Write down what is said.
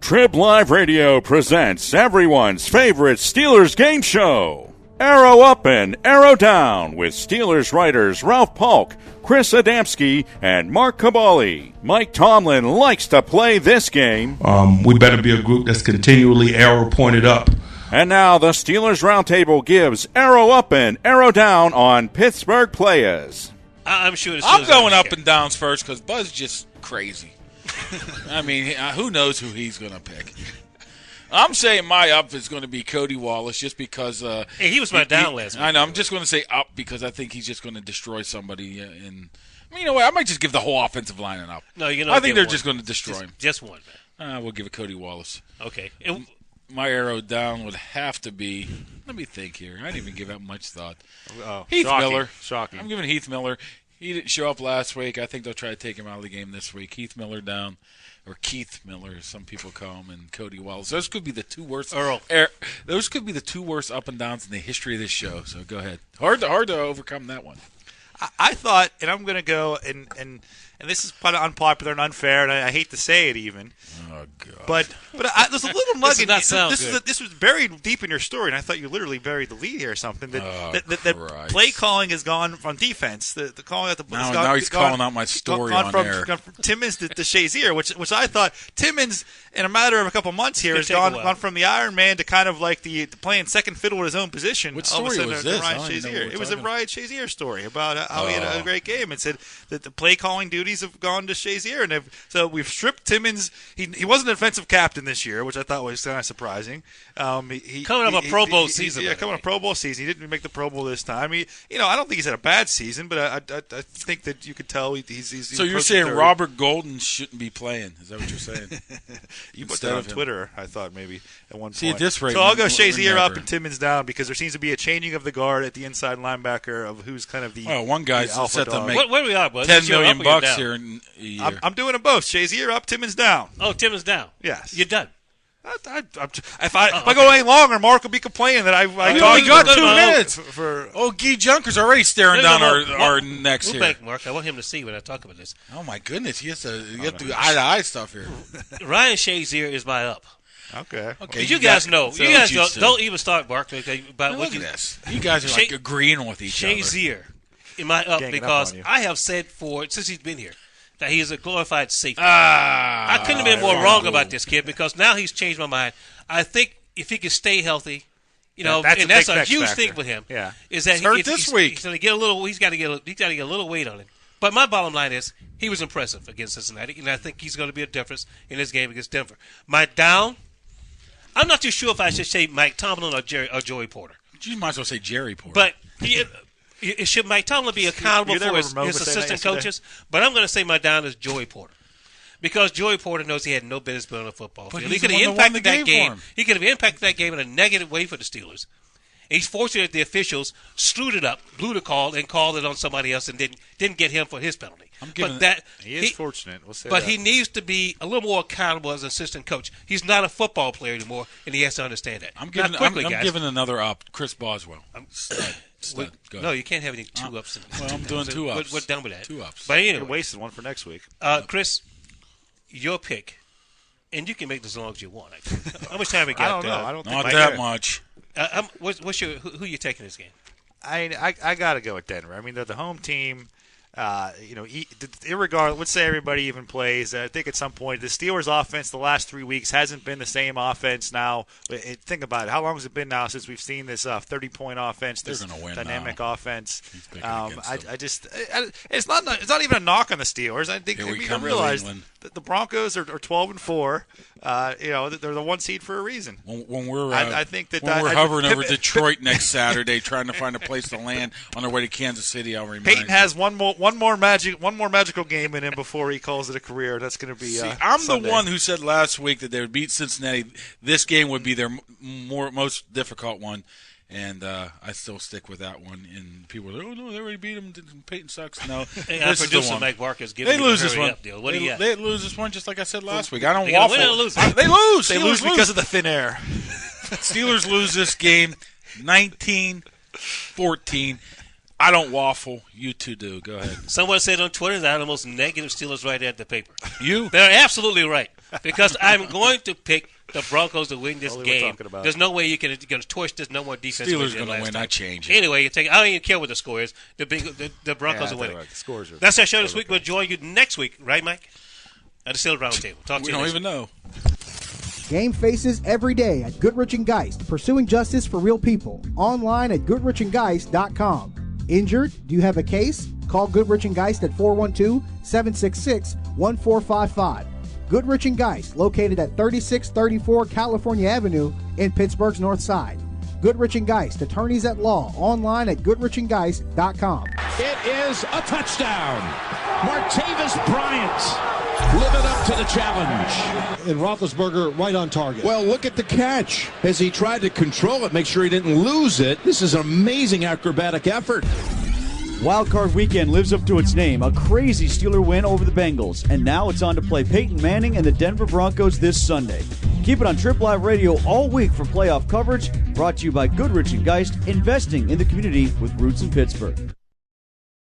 TribLIVE Radio presents everyone's favorite Steelers game show, Arrow Up and Arrow Down, with Steelers writers Ralph Paulk, Chris Adamski, and Mark Kaboly. Mike Tomlin likes to play this game. We better be a group that's continually arrow pointed up. And now the Steelers Roundtable gives Arrow Up and Arrow Down on Pittsburgh players. I'm sure. I'm going up and downs first because Buzz just crazy. I mean, who knows who he's going to pick? I'm saying my up is going to be Cody Wallace just because. Hey, he was my down last week. I know. I'm just going to say up because I think he's just going to destroy somebody. And you know what? I might just give the whole offensive line an up. No, I think they're just going to destroy him. Just one, man. We'll give it Cody Wallace. Okay. My arrow down would have to be. Let me think here. I didn't even give that much thought. Oh, Heath Miller. Shocking. I'm giving Heath Miller. He didn't show up last week. I think they'll try to take him out of the game this week. Heath Miller down, or Keith Miller, as some people call him, and Cody Wallace. Those could be the two worst. Those could be the two worst up and downs in the history of this show. So go ahead. Hard to overcome that one. I thought, and I'm going to go, and this is kind of unpopular and unfair, and I hate to say it even. Oh God! But there's a little nugget. This was buried deep in your story, and I thought you literally buried the lead here or something. That play calling has gone from defense. The calling at the now he's calling out my story on air. Gone from Timmons to Shazier, which I thought Timmons in a matter of a couple months here has gone from the Iron Man to kind of like the playing second fiddle in his own position. What story was this? Ryan Shazier. It was a Ryan Shazier story about how he had a great game. It said that the play calling duties have gone to Shazier, and so we've stripped Timmons. He wasn't an offensive captain this year, which I thought was kind of surprising. Coming up a Pro Bowl season. Yeah, coming up a Pro Bowl season. He didn't make the Pro Bowl this time. I don't think he's had a bad season, but I think that you could tell he's So you're saying Robert Golden shouldn't be playing? Is that what you're saying? You put that on Twitter, I thought maybe at one point. See, at this rate, so I'll go Shazier up and Timmons down because there seems to be a changing of the guard at the inside linebacker of who's kind of the. Well, one guy's set to make where we are, Buzz? $10 million here in a year. I'm doing them both. Shazier up, Timmons down. Oh, Timmons down. Yes, you're done. If I go any longer, Mark will be complaining that I only got 2 minutes. For Guy Junker's already staring down our necks here. Back, Mark. I want him to see when I talk about this. Oh my goodness, he has to do eye-to-eye stuff here. Ryan Shazier is my up. Okay. You guys know. You guys don't even start, Mark. About what you guys are like agreeing with each other. Shazier in my up because I have said since he's been here that he is a glorified safety. I couldn't have been more wrong about this kid because now he's changed my mind. I think if he can stay healthy, that's a huge thing for him. Yeah, is that he's hurt this week? He's going to get a little. He's got to get a little weight on him. But my bottom line is he was impressive against Cincinnati, and I think he's going to be a difference in this game against Denver. My down, I'm not too sure if I should say Mike Tomlin or Joey Porter. You might as well say Jerry Porter. But should Mike Tomlin be accountable for his assistant coaches? But I'm going to say my down is Joey Porter. Because Joey Porter knows he had no business being on the football field. He could have impacted that game. He could have impacted that game in a negative way for the Steelers. And he's fortunate the officials screwed it up, blew the call, and called it on somebody else and didn't get him for his penalty. He is fortunate. We'll say but that. He needs to be a little more accountable as an assistant coach. He's not a football player anymore, and he has to understand that. I'm giving another up. Chris Boswell. No, you can't have any two ups. I'm doing 2 ups. We're done with that. 2 ups. But anyway, you're wasting one for next week. Chris, your pick, and you can make this as long as you want. How much time we got? I don't know. I don't think not that much. Who you taking this game? I got to go with Denver. I mean, they're the home team. Irregardless, let's say everybody even plays. I think at some point the Steelers' offense the last 3 weeks hasn't been the same offense. Now, think about it. How long has it been now since we've seen this 30-point offense, this dynamic offense? It's not even a knock on the Steelers. I think we realize that the Broncos are 12-4. They're the 1 seed for a reason. When we're hovering over Detroit next Saturday, trying to find a place to land on our way to Kansas City, I'll remind Peyton has one more magical game in him before he calls it a career. That's going to be. I'm Sunday. the one who said last week that they would beat Cincinnati. This game would be their most difficult one, and I still stick with that one. And people are like, "Oh no, they already beat him. Peyton sucks." No, this is the one. Mike Barker's giving they lose this one. Deal. What do you got? They lose this one just like I said last week. I don't waffle. Win or lose. They lose. They lose because of the thin air. Steelers lose this game, 19-14. I don't waffle. You two do. Go ahead. Someone said on Twitter that I'm the most negative Steelers writer at the paper. You? They're absolutely right. because I'm going to pick the Broncos to win this game. There's no way you're going to torch this. No more defense. Steelers going to win. I change it. Anyway, I don't even care what the score is. The Broncos are winning. The scores are. That's our show this week. We'll join you next week, right, Mike? At the Steelers Roundtable. Talk to you. We don't even know. Game faces every day at Goodrich & Geist, pursuing justice for real people. Online at GoodrichandGeist.com. Injured? Do you have a case? Call Goodrich & Geist at 412-766-1455. Goodrich & Geist, located at 3634 California Avenue in Pittsburgh's North Side. Goodrich & Geist, attorneys at law, online at GoodrichandGeist.com. It is a touchdown. Martavis Bryant living up to the challenge. And Roethlisberger right on target. Well, look at the catch. As he tried to control it, make sure he didn't lose it. This is an amazing acrobatic effort. Wildcard Weekend lives up to its name, a crazy Steeler win over the Bengals. And now it's on to play Peyton Manning and the Denver Broncos this Sunday. Keep it on TribLIVE Radio all week for playoff coverage, brought to you by Goodrich & Geist, investing in the community with roots in Pittsburgh.